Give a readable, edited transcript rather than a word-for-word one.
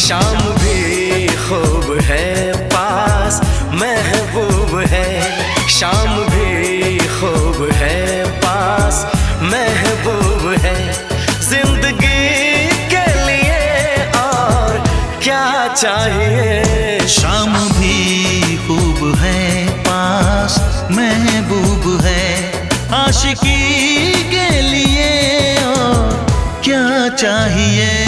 शाम भी खूब है पास महबूब है, शाम भी खूब है पास महबूब है। जिंदगी के लिए और क्या चाहिए। शाम भी खूब है पास महबूब है, आशिकी के लिए और क्या चाहिए।